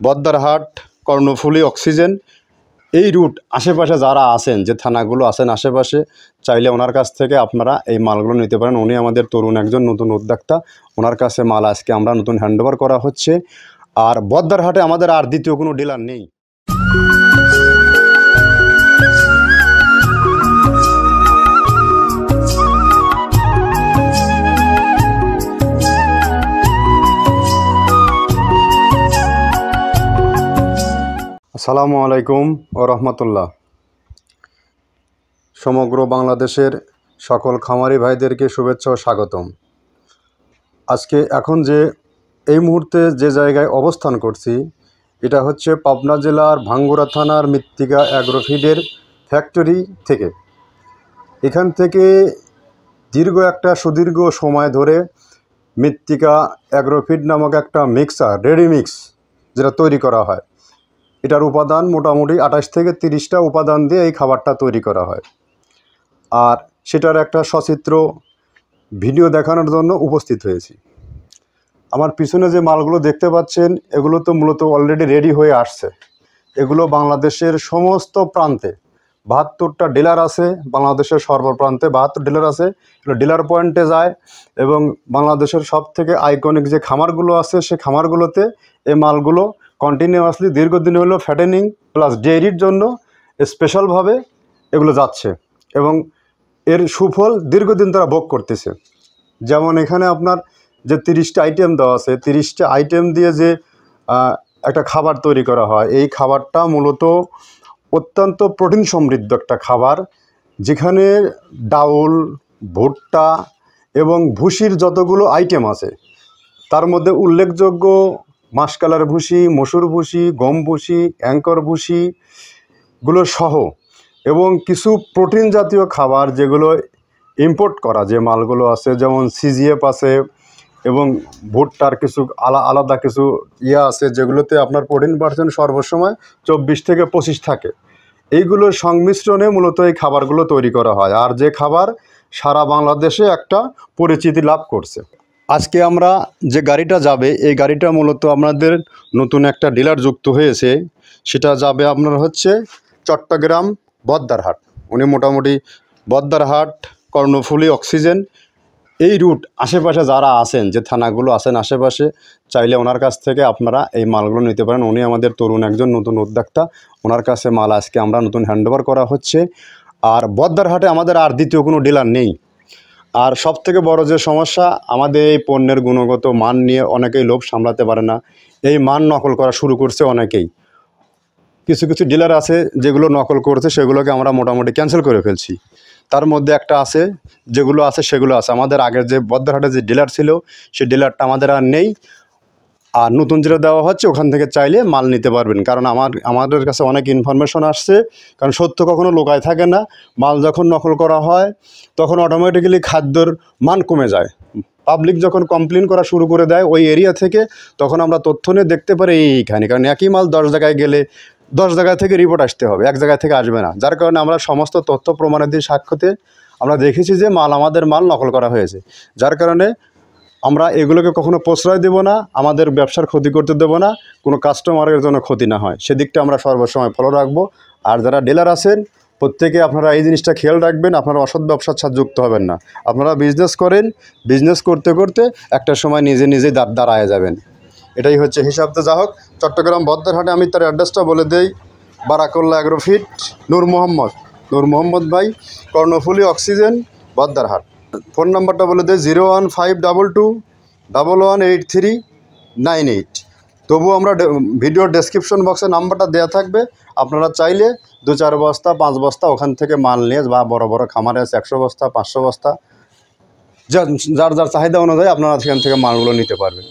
Boddarhat, Karnaphuli, oxygen এই root আশেপাশে যারা আছেন, যে থানাগুলো আছেন আশেপাশে, চাইলে ওনার কাছ থেকে আপনারা এই মালগুলো নিতে পারেন। উনি আমাদের তরুণ একজন নতুন উদ্যোক্তা, ওনার কাছে মাল আজকে আমরা নতুন হ্যান্ডওভার করা হচ্ছে। আর বদ্দারহাটে আমাদের আর দ্বিতীয় কোনো ডিলার নেই। আসসালামু আলাইকুম ও রহমতুল্লাহ। সমগ্র বাংলাদেশের সকল খামারি ভাইদেরকে শুভেচ্ছা ও স্বাগতম। আজকে এখন এই মুহূর্তে যে জায়গায় অবস্থান করছি, এটা হচ্ছে পাবনা জেলার ভাঙ্গুড়া থানার মৃত্তিকা অ্যাগ্রোফিডের ফ্যাক্টরি থেকে। এখান থেকে সুদীর্ঘ সময় ধরে মৃত্তিকা অ্যাগ্রোফিড নামক একটা মিক্সার, রেডি মিক্স যেটা তৈরি করা হয়, এটার উপাদান মোটামুটি 28 থেকে 30টা উপাদান দিয়ে এই খাবারটা তৈরি করা হয়। আর সেটার একটা সচিত্র ভিডিও দেখানোর জন্য উপস্থিত হয়েছি। আমার পিছনে যে মালগুলো দেখতে পাচ্ছেন, এগুলো তো মূলত অলরেডি রেডি হয়ে আসছে। এগুলো বাংলাদেশের সমস্ত প্রান্তে 72টা ডিলার আছে, বাংলাদেশের সর্বপ্রান্তে 72 ডিলার আছে। এগুলো ডিলার পয়েন্টে যায় এবং বাংলাদেশের সব থেকে আইকনিক যে খামারগুলো আছে, সে খামারগুলোতে এই মালগুলো কন্টিনিউয়াসলি দীর্ঘদিন হলো ফ্যাটেনিং প্লাস ডেয়ারির জন্য স্পেশালভাবে এগুলো যাচ্ছে এবং এর সুফল দীর্ঘদিন তারা ভোগ করতেছে। যেমন এখানে আপনার যে 30টা আইটেম দেওয়া আছে, 30টা আইটেম দিয়ে যে একটা খাবার তৈরি করা হয়, এই খাবারটা মূলত অত্যন্ত প্রোটিন সমৃদ্ধ একটা খাবার, যেখানে ডাউল, ভুট্টা এবং ভুসির যতগুলো আইটেম আছে তার মধ্যে উল্লেখযোগ্য মাসকালার ভুসি, মসুর ভুসি, গম ভুসি, অ্যাঙ্কর ভুসিগুলো সহ এবং কিছু প্রোটিন জাতীয় খাবার যেগুলো ইম্পোর্ট করা যে মালগুলো আছে, যেমন সিজিএফ আছে এবং ভুট্টার কিছু আলাদা কিছু আছে, যেগুলোতে আপনার প্রোটিন পার্সেন্ট সর্বসময় 24 থেকে 25 থাকে। এইগুলোর সংমিশ্রণে মূলত এই খাবারগুলো তৈরি করা হয়, আর যে খাবার সারা বাংলাদেশে একটা পরিচিতি লাভ করছে। আজকে আমরা যে গাড়িটা যাবে, এই গাড়িটা মূলত আপনাদের নতুন একটা ডিলার যুক্ত হয়েছে, সেটা যাবে আপনার হচ্ছে চট্টগ্রাম বদ্দারহাট। উনি মোটামুটি বদ্দারহাট, কর্ণফুলী, অক্সিজেন এই রুট আশেপাশে যারা আছেন, যে থানাগুলো আছেন আশেপাশে, চাইলে ওনার কাছ থেকে আপনারা এই মালগুলো নিতে পারেন। উনি আমাদের তরুণ একজন নতুন উদ্যোক্তা, ওনার কাছে মাল আজকে আমরা নতুন হ্যান্ডওভার করা হচ্ছে। আর বদ্দারহাটে আমাদের আর দ্বিতীয় কোনো ডিলার নেই। আর সবথেকে বড় যে সমস্যা, আমাদের এই পণ্যের গুণগত মান নিয়ে অনেকেই লোভ সামলাতে পারে না, এই মান নকল করা শুরু করছে অনেকেই। কিছু ডিলার আছে যেগুলো নকল করছে, সেগুলোকে আমরা মোটামুটি ক্যান্সেল করে ফেলছি। তার মধ্যে একটা আছে, যেগুলো আছে সেগুলো আছে। আমাদের আগের যে বদ্দারহাটে যে ডিলার ছিল, সেই ডিলারটা আমাদের আর নেই। আর নতুন যেটা দেওয়া হচ্ছে, ওখান থেকে চাইলে মাল নিতে পারবেন। কারণ আমাদের কাছে অনেক ইনফরমেশন আসছে, কারণ সত্য কখনো লোকায় থাকে না। মাল যখন নকল করা হয়, তখন অটোমেটিক্যালি খাদ্যর মান কমে যায়। পাবলিক যখন কমপ্লেন করা শুরু করে দেয় ওই এরিয়া থেকে, তখন আমরা তথ্য নিয়ে দেখতে পারি এইখানে। কারণ একই মাল 10 জায়গায় গেলে 10 জায়গা থেকে রিপোর্ট আসতে হবে, এক জায়গা থেকে আসবে না। যার কারণে আমরা সমস্ত তথ্য প্রমাণের দিয়ে সাক্ষ্যতে আমরা দেখেছি যে আমাদের মাল নকল করা হয়েছে। যার কারণে আমরা এগুলোকে কখনো প্রশ্রয় দেব না, আমাদের ব্যবসার ক্ষতি করতে দেব না, কোনো কাস্টমারের জন্য ক্ষতি না হয় সেদিকটা আমরা সর্বসময় ফলো রাখবো। আর যারা ডিলার আছেন, প্রত্যেকে আপনারা এই জিনিসটা খেয়াল রাখবেন, আপনারা অসৎ ব্যবসার সাথে যুক্ত হবেন না। আপনারা বিজনেস করেন, বিজনেস করতে করতে একটা সময় নিজেই দাঁড়ায় যাবেন, এটাই হচ্ছে হিসাব। তো যা হোক, চট্টগ্রাম বদ্দারহাটে আমি তার অ্যাড্রেসটা বলে দেই। বারাকুল্লাহ অ্যাগ্রোফিড, নূর মোহাম্মদ ভাই, কর্ণফুলী, অক্সিজেন, বদ্দারহাট। ফোন নাম্বারটা বলে দেয় 01522118398। তবু আমরা ভিডিওর ডেসক্রিপশন বক্সে নাম্বারটা দেওয়া থাকবে, আপনারা চাইলে 2-4 বস্তা 5 বস্তা ওখান থেকে মাল নিয়ে, বা বড় বড় খামারে আছে 100 বস্তা 500 বস্তা, যার চাহিদা অনুযায়ী আপনারা সেখান থেকে মালগুলো নিতে পারবেন,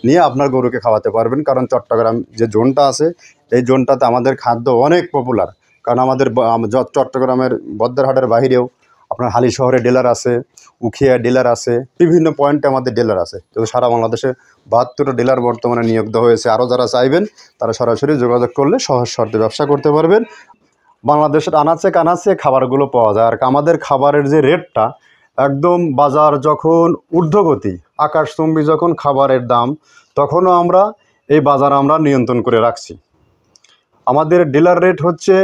নিয়ে আপনার গরুকে খাওয়াতে পারবেন। কারণ চট্টগ্রাম যে জোনটা আছে, এই জোনটাতে আমাদের খাদ্য অনেক পপুলার। কারণ আমাদের চট্টগ্রামের বদ্দারহাটের বাইরেও আপনার হালি শহরে ডিলার আছে, উখিয়া ডিলার আছে, বিভিন্ন পয়েন্টে আমাদের ডিলার আছে। তো সারা বাংলাদেশে 72টা ডিলার বর্তমানে নিয়োগ দেওয়া হয়েছে। আরও যারা চাইবেন তারা সরাসরি যোগাযোগ করলে সহজ শর্তে ব্যবসা করতে পারবেন। বাংলাদেশের আনাচে কানাচে খাবারগুলো পাওয়া যায়। আর আমাদের খাবারের যে রেটটা, একদম বাজার যখন ঊর্ধ্বগতি, আকাশচুম্বী যখন খাবারের দাম, তখনও আমরা এই বাজার আমরা নিয়ন্ত্রণ করে রাখছি। আমাদের ডিলার রেট হচ্ছে,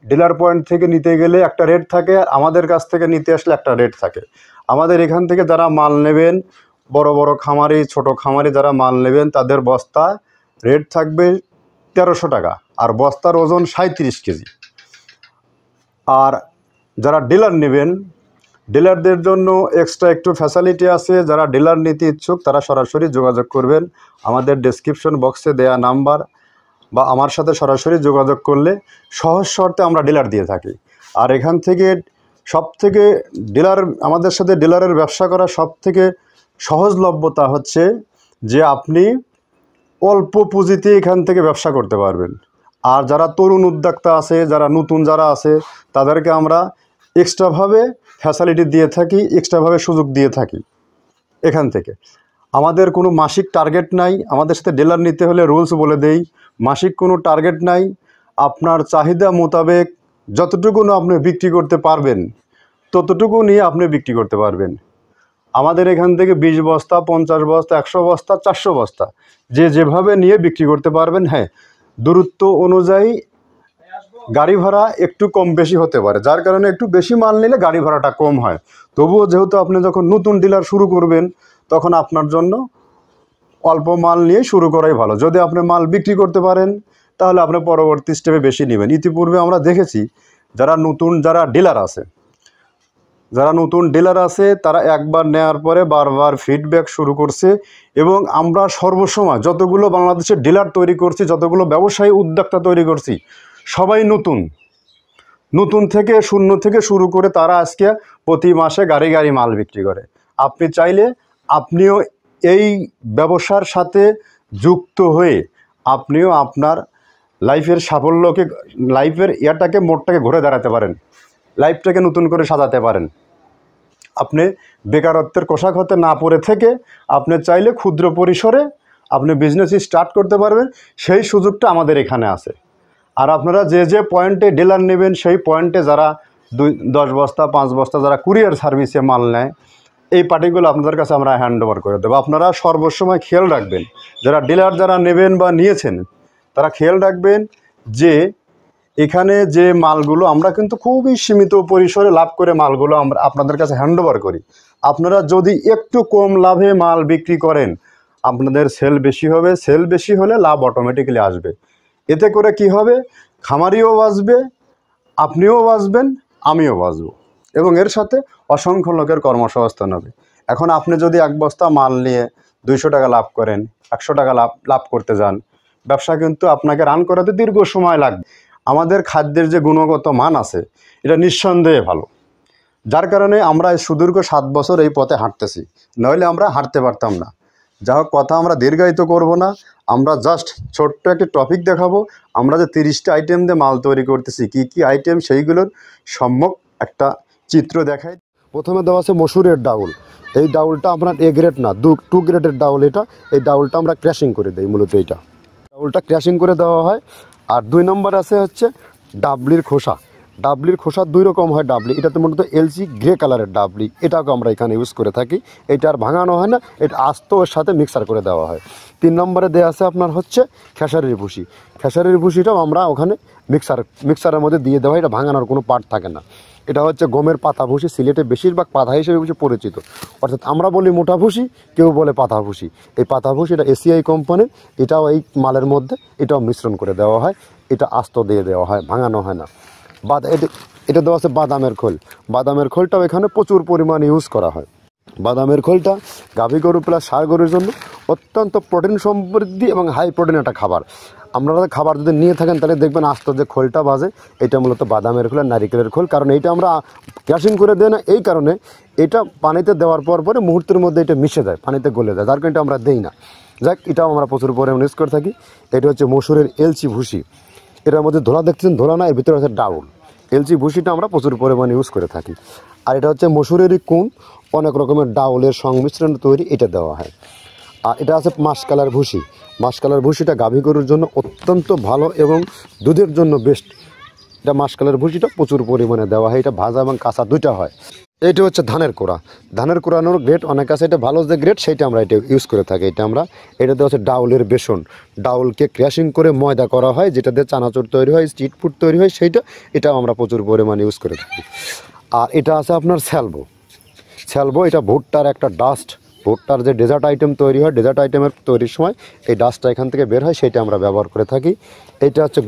ডিলার পয়েন্ট থেকে নিতে গেলে একটা রেট থাকে, আমাদের কাছ থেকে নিতে আসলে একটা রেট থাকে। আমাদের এখান থেকে যারা মাল নেবেন, বড় বড় খামারি, ছোট খামারি যারা মাল নেবেন, তাদের বস্তা রেট থাকবে 1300 টাকা, আর বস্তার ওজন 37 কেজি। আর যারা ডিলার নেবেন, ডিলারদের জন্য এক্সট্রা একটু ফ্যাসিলিটি আছে। যারা ডিলার নিতে ইচ্ছুক তারা সরাসরি যোগাযোগ করবেন। আমাদের ডেসক্রিপশন বক্সে দেয়া নাম্বার বা আমার সাথে সরাসরি যোগাযোগ করলে সহজ শর্তে আমরা ডিলার দিয়ে থাকি। আর এখান থেকে সবথেকে ডিলার, আমাদের সাথে ডিলারের ব্যবসা করা সবথেকে সহজলভ্যতা হচ্ছে যে আপনি অল্প পুঁজিতে এখান থেকে ব্যবসা করতে পারবেন। আর যারা তরুণ উদ্যোক্তা আছে, যারা নতুন যারা আছে, তাদেরকে আমরা এক্সট্রাভাবে ফ্যাসিলিটি দিয়ে থাকি, এক্সট্রাভাবে সুযোগ দিয়ে থাকি। এখান থেকে আমাদের কোনো মাসিক টার্গেট নাই। আমাদের সাথে ডিলার নিতে হলে রুলস বলে দেই, মাসিক কোনো টার্গেট নাই। আপনার চাহিদা মোতাবেক যতটুকু আপনি বিক্রি করতে পারবেন ততটুকু নিয়ে আপনি বিক্রি করতে পারবেন। আমাদের এখান থেকে 20 বস্তা, 50 বস্তা, 100 বস্তা, 400 বস্তা যে যেভাবে নিয়ে বিক্রি করতে পারবেন। হ্যাঁ, দূরত্ব অনুযায়ী গাড়ি ভাড়া একটু কম বেশি হতে পারে, যার কারণে একটু বেশি মাল নিলে গাড়ি ভাড়াটা কম হয়। তবুও যেহেতু আপনি যখন নতুন ডিলার শুরু করবেন, তখন আপনার জন্য অল্প মাল নিয়ে শুরু করাই ভালো। যদি আপনি মাল বিক্রি করতে পারেন তাহলে আপনি পরবর্তী স্টেপে বেশি নেবেন। ইতিপূর্বে আমরা দেখেছি যারা নতুন ডিলার আছে তারা একবার নেওয়ার পরে বারবার ফিডব্যাক শুরু করছে। এবং আমরা সর্বসময় যতগুলো বাংলাদেশের ডিলার তৈরি করছি, যতগুলো ব্যবসায়ী উদ্যোক্তা তৈরি করছি, সবাই নতুন থেকে শূন্য থেকে শুরু করে তারা আজকে প্রতি মাসে গাড়ি মাল বিক্রি করে। আপনি চাইলে আপনিও এই ব্যবসার সাথে যুক্ত হয়ে আপনিও আপনার লাইফের সাফল্যকে, লাইফের মোড়টাকে ঘুরে দাঁড়াতে পারেন, লাইফটাকে নতুন করে সাজাতে পারেন। আপনি বেকারত্বের কোষাক হতে না পড়ে থেকে আপনি চাইলে ক্ষুদ্র পরিসরে আপনি বিজনেস স্টার্ট করতে পারবেন। সেই সুযোগটা আমাদের এখানে আছে। আর আপনারা যে পয়েন্টে ডিলার নেবেন, সেই পয়েন্টে যারা 10 বস্তা 5 বস্তা যারা কুরিয়ার সার্ভিসে মাল নেয়, এই পার্টিগুলো আপনাদের কাছে আমরা হ্যান্ড ওভার করে দেবো। আপনারা সর্বসময় খেয়াল রাখবেন, যারা ডিলার যারা নেবেন বা নিয়েছেন তারা খেয়াল রাখবেন যে এখানে যে মালগুলো আমরা কিন্তু খুবই সীমিত পরিসরে লাভ করে মালগুলো আমরা আপনাদের কাছে হ্যান্ড ওভার করি। আপনারা যদি একটু কম লাভে মাল বিক্রি করেন, আপনাদের সেল বেশি হবে। সেল বেশি হলে লাভ অটোমেটিক্যালি আসবে। এতে করে কি হবে, খামারিও বাঁচবে, আপনিও বাঁচবেন, আমিও বাঁচব, এবং এর সাথে অসংখ্য লোকের কর্মসংস্থান হবে। এখন আপনি যদি 1 বস্তা মাল নিয়ে 200 টাকা লাভ করেন, 100 টাকা লাভ করতে যান, ব্যবসা কিন্তু আপনাকে রান করাতে দীর্ঘ সময় লাগবে। আমাদের খাদ্যের যে গুণগত মান আছে এটা নিঃসন্দেহে ভালো, যার কারণে আমরা সুদীর্ঘ 7 বছর এই পথে হাঁটতেছি, নইলে আমরা হাঁটতে পারতাম না। যা হোক, কথা আমরা দীর্ঘায়িত করব না। আমরা জাস্ট ছোট্ট একটি টপিক দেখাবো। আমরা যে 30টা আইটেম দিয়ে মাল তৈরি করতেছি, কি আইটেম সেইগুলোর সম্যক একটা চিত্র দেখাই। প্রথমে দেওয়া আছে মসুরের ডাউল। এই ডাউলটা আপনার এ গ্রেড না, 2 গ্রেডের ডাউল এটা। এই ডাউলটা আমরা ক্র্যাশিং করে দিই, মূলত এইটা ডাউলটা ক্র্যাশিং করে দেওয়া হয়। আর 2 নম্বর আছে হচ্ছে ডাবলির খোসা। ডাবলির খোসা 2 রকম হয় ডাবলি, এটাতে মূলত এলসি গ্রে কালারের ডাবলি, এটাকে আমরা এখানে ইউজ করে থাকি। এটা আর ভাঙানো হয় না, এটা আস্ত ওর সাথে মিক্সার করে দেওয়া হয়। 3 নম্বরে দেওয়া আছে আপনার হচ্ছে খেসারির ভুসি। খেসারির ভুসিটাও আমরা ওখানে মিক্সারের মধ্যে দিয়ে দেওয়া হয়, এটা ভাঙানোর কোনো পার্ট থাকে না। এটা হচ্ছে গমের পাতা ভুসি, সিলেটে বেশিরভাগ পাতা হিসেবে পরিচিত। অর্থাৎ আমরা বলি মোটা ভুসি, কেউ বলে পাতা ভুসি। এই পাতা ভুসি এটা এসিআই কোম্পানির, এটাও এই মালের মধ্যে এটাও মিশ্রণ করে দেওয়া হয়, এটা আস্ত দিয়ে দেওয়া হয়, ভাঙানো হয় না। এটা দেওয়া আছে বাদামের খোল। বাদামের খোলটাও এখানে প্রচুর পরিমাণে ইউজ করা হয়। বাদামের খোলটা গাভী গরু প্লাস ষাঁড় গরুর জন্য অত্যন্ত প্রোটিন সমৃদ্ধি এবং হাই প্রোটিন একটা খাবার। আপনারা খাবার যদি নিয়ে থাকেন তাহলে দেখবেন আস্ত যে খোলটা বাজে, এটা মূলত বাদামের খোল আর নারিকেলের খোল। কারণ এইটা আমরা ক্র্যাশিং করে দেয় না, এই কারণে এটা পানিতে দেওয়ার পরে মুহূর্তের মধ্যে এটা মিশে যায়, পানিতে গলে যায়, যার কারণে এটা আমরা দেই না। যাক, এটাও আমরা প্রচুর পরিমাণে ইউজ করে থাকি। এটা হচ্ছে মসুরের এলচি ভুসি। এটার মধ্যে ধোলা দেখতেছেন, ধোলা না, এর ভিতরে হচ্ছে ডাউল। এলচি ভুসিটা আমরা প্রচুর পরিমাণে ইউজ করে থাকি। আর এটা হচ্ছে মসুরেরই কুন, অনেক রকমের ডাউলের সংমিশ্রণ তৈরি, এটা দেওয়া হয়। আর এটা আছে মাসকালার ভুসি। মাসকালার ভুসিটা গাভী গরুর জন্য অত্যন্ত ভালো এবং দুধের জন্য বেস্ট। এটা মাসকালার ভুসিটা প্রচুর পরিমাণে দেওয়া হয়, এটা ভাজা এবং কাঁচা দুইটা হয়। এইটা হচ্ছে ধানের কোড়া। ধানের কোড়ানোর গ্রেড অনেক আছে, এটা ভালো যে গ্রেড সেইটা আমরা এটা ইউজ করে থাকি। এটাতে হচ্ছে ডাউলের বেসন, ডাউলকে ক্র্যাশিং করে ময়দা করা হয়, যেটা দিয়ে চানাচুর তৈরি হয়, স্ট্রিট ফুড তৈরি হয়, এটাও আমরা প্রচুর পরিমাণে ইউজ করে থাকি। আর এটা আছে আপনার স্যালবো, এটা ভুট্টার একটা ডাস্ট, ভুট্টার যে ডেজার্ট আইটেম তৈরি হয়, ডেজার্ট আইটেমের তৈরির সময় এই ডাস্টটা এখান থেকে বের হয়, সেটা আমরা ব্যবহার করে থাকি। এটা হচ্ছে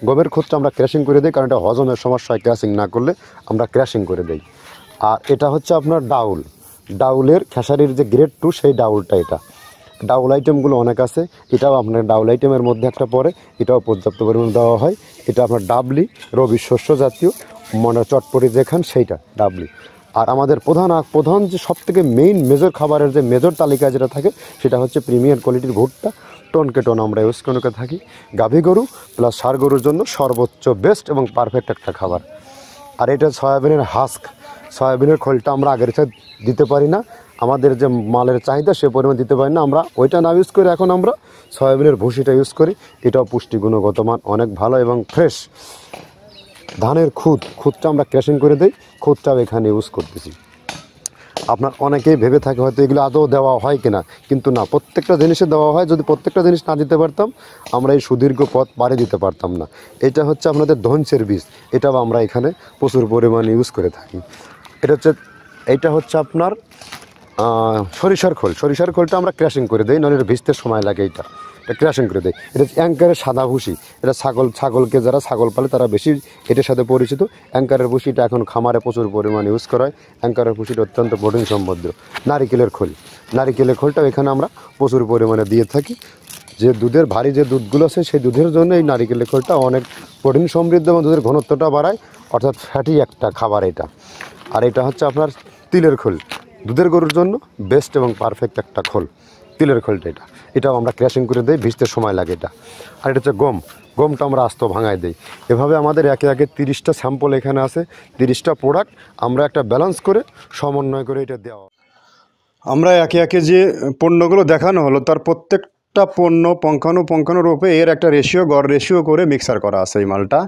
গমের খুদটা আমরা ক্র্যাশিং করে দিই, কারণ এটা হজমের সমস্যা হয়, ক্র্যাশিং না করলে আমরা ক্র্যাশিং করে দিই। আর এটা হচ্ছে আপনার ডাউলের খেসারির যে গ্রেড 2 সেই ডাউলটা। এটা ডাউল আইটেমগুলো অনেক আছে, এটাও আপনার ডাউল আইটেমের মধ্যে একটা পড়ে, এটাও পর্যাপ্ত পরিমাণে দেওয়া হয়। এটা আপনার ডাবলি, রবি শস্য জাতীয়, মনে চটপটি যেখান সেইটা ডাবলি। আর আমাদের প্রধান যে সবথেকে মেইন মেজর খাবারের যে মেজর তালিকা যেটা থাকে, সেটা হচ্ছে প্রিমিয়ার কোয়ালিটির ভুট্টা, টনকে টন আমরা ইউজ করে থাকি। গাভী গরু প্লাস ষাঁড় গরুর জন্য সর্বোচ্চ বেস্ট এবং পারফেক্ট একটা খাবার। আর এটা সয়াবিনের সয়াবিনের খোলটা আমরা আগের সাথে দিতে পারি না, আমাদের যে মালের চাহিদা সে পরিমাণ দিতে পারি না, আমরা ওইটা না ইউজ করে এখন আমরা সয়াবিনের ভুসিটা ইউজ করি। এটাও পুষ্টি গুণগত মান অনেক ভালো এবং ফ্রেশ। ধানের খুদটা আমরা ক্র্যাশিং করে দিই, খুদটাও এখানে ইউজ করতেছি। আপনার অনেকেই ভেবে থাকে হয়তো এগুলো আদৌ দেওয়া হয় কিনা, কিন্তু না, প্রত্যেকটা জিনিসে দেওয়া হয়। যদি প্রত্যেকটা জিনিস না দিতে পারতাম, আমরা এই সুদীর্ঘ পথ পাড়ি দিতে পারতাম না। এটা হচ্ছে আপনাদের ধনসের বীজ, এটাও আমরা এখানে প্রচুর পরিমাণে ইউজ করে থাকি। এইটা হচ্ছে আপনার সরিষার খোলটা আমরা ক্র্যাশিং করে দিই, নাহলে এটা ভিজতে সময় লাগে। এটা ক্র্যাশিং করে দেয়। এটা অ্যাঙ্কারের সাদা ভুসি, এটা ছাগলকে যারা ছাগল পালে তারা বেশি এটার সাথে পরিচিত। অ্যাঙ্কারের ভুসিটা এখন খামারে প্রচুর পরিমাণে ইউজ করা হয়। অ্যাঙ্কারের ভুসিটা অত্যন্ত প্রোটিন সমৃদ্ধ। নারিকেলের খোলটাও এখানে আমরা প্রচুর পরিমাণে দিয়ে থাকি। যে দুধের ভারী যে দুধগুলো আছে সেই দুধের জন্য এই নারিকেলের খোলটা অনেক প্রোটিন সমৃদ্ধ এবং দুধের ঘনত্বটা বাড়ায়, অর্থাৎ ফ্যাটি একটা খাবার এটা। আর এটা হচ্ছে আপনার তিলের খোল, দুধের গরুর জন্য বেস্ট এবং পারফেক্ট একটা খোল, তিলের খোলটা। এটাও আমরা ক্র্যাশিং করে দিই, ভিজতে সময় লাগে এটা। আর এটা হচ্ছে গমটা আমরা আস্ত ভাঙায় দিই। এভাবে আমাদের একে 30টা স্যাম্পল এখানে আছে, 30টা প্রোডাক্ট আমরা একটা ব্যালেন্স করে সমন্বয় করে এটা দেওয়া। আমরা একে যে পণ্যগুলো দেখানো হলো তার প্রত্যেকটা পণ্য পুঙ্খানুপুঙ্খানুরূপে এর একটা গড় রেশিও করে মিক্সার করা আছে এই মালটা।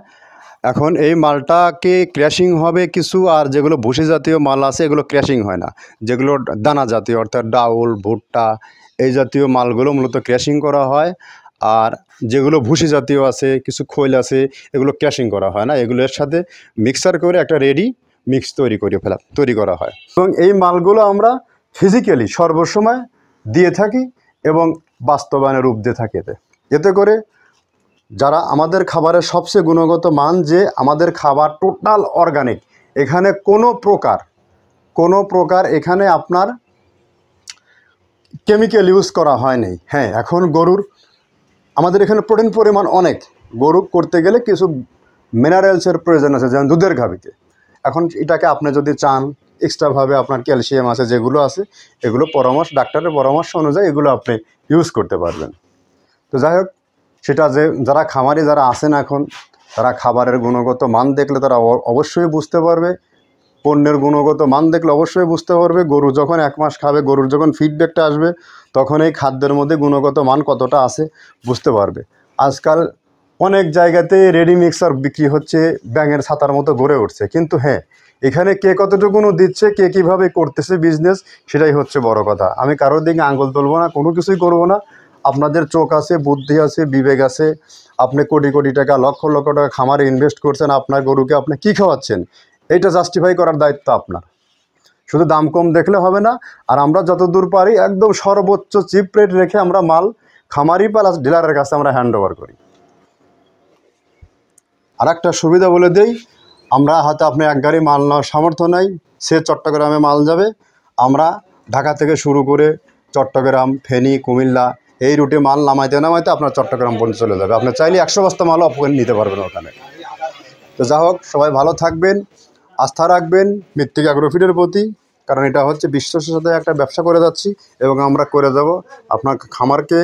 এখন এই মালটাকে ক্র্যাশিং হবে কিছু, আর যেগুলো ভুসি জাতীয় মাল আছে এগুলো ক্র্যাশিং হয় না। যেগুলো দানা জাতীয় অর্থাৎ ডাউল, ভুট্টা এই জাতীয় মালগুলো মূলত ক্র্যাশিং করা হয়। আর যেগুলো ভুসি জাতীয় আছে, কিছু খৈল আছে, এগুলো ক্র্যাশিং করা হয় না। এগুলো এর সাথে মিক্সার করে একটা রেডি মিক্স তৈরি করা হয়। এবং এই মালগুলো আমরা ফিজিক্যালি সর্বসময় দিয়ে থাকি এবং বাস্তবায়নের রূপ দিয়ে থাকি। এতে করে যারা আমাদের খাবারের সবচেয়ে গুণগত মান, যে আমাদের খাবার টোটাল অর্গানিক, এখানে কোনো প্রকার এখানে আপনার কেমিক্যাল ইউজ করা হয়নি। হ্যাঁ, এখন আমাদের এখানে প্রোটিন পরিমাণ অনেক, গরু করতে গেলে কিছু মিনারেলসের প্রয়োজন আছে, যেমন দুধের গাভীতে। এখন এটাকে আপনি যদি চান এক্সট্রাভাবে আপনার ক্যালসিয়াম আছে, যেগুলো আছে এগুলো ডাক্তারের পরামর্শ অনুযায়ী এগুলো আপনি ইউজ করতে পারবেন। তো যাই হোক, সেটা যারা খামারি যারা আছেন এখন, তারা খাবারের গুণগত মান দেখলে তারা অবশ্যই বুঝতে পারবে, পণ্যের গুণগত মান দেখলে অবশ্যই বুঝতে পারবে। গরু যখন 1 মাস খাবে, গরুর যখন ফিডব্যাকটা আসবে, তখন এই খাদ্যের মধ্যে গুণগত মান কতটা আছে বুঝতে পারবে। আজকাল অনেক জায়গাতে রেডি মিক্সার বিক্রি হচ্ছে, ব্যাঙের ছাতার মতো গড়ে উঠছে। কিন্তু হ্যাঁ, এখানে কে কতটুকুনো দিচ্ছে, কে কীভাবে করতেছে বিজনেস, সেটাই হচ্ছে বড় কথা। আমি কারোর দিকে আঙুল তুলব না, কোনো কিছুই করব না। আপনাদের চোখ আছে, বুদ্ধি আছে, বিবেক আছে। আপনি কোটি টাকা, লক্ষ টাকা খামারে ইনভেস্ট করছেন, আপনার গরুকে আপনি কী খাওয়াচ্ছেন, এইটা জাস্টিফাই করার দায়িত্ব আপনার। শুধু দাম কম দেখলে হবে না। আর আমরা যতদূর পারি একদম সর্বোচ্চ চিপ রেট রেখে আমরা মাল খামারি প্লাস ডিলারের কাছে আমরা হ্যান্ড ওভার করি। আর একটা সুবিধা বলে দেই, আমরা হয়তো আপনি এক গাড়ি মাল নেওয়ার সামর্থ্য নাই, সে চট্টগ্রামে মাল যাবে, আমরা ঢাকা থেকে শুরু করে চট্টগ্রাম, ফেনী, কুমিল্লা এই রুটে মাল নামাইতে আপনার চট্টগ্রাম পর্যন্ত চলে যাবে। আপনি চাইলে 100 বস্তা মালও আপনি নিতে পারবেন ওখানে। তো যা হোক, সবাই ভালো থাকবেন, আস্থা রাখবেন মৃত্তিকা অ্যাগ্রোফিডের প্রতি, কারণ এটা হচ্ছে বিশ্বাসের সাথে একটা ব্যবসা করে যাচ্ছি এবং আমরা করে যাব। আপনার খামারকে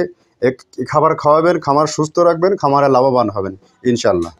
খাবার খাওয়াবেন, খামার সুস্থ রাখবেন, খামারে লাভবান হবেন ইনশাল্লাহ।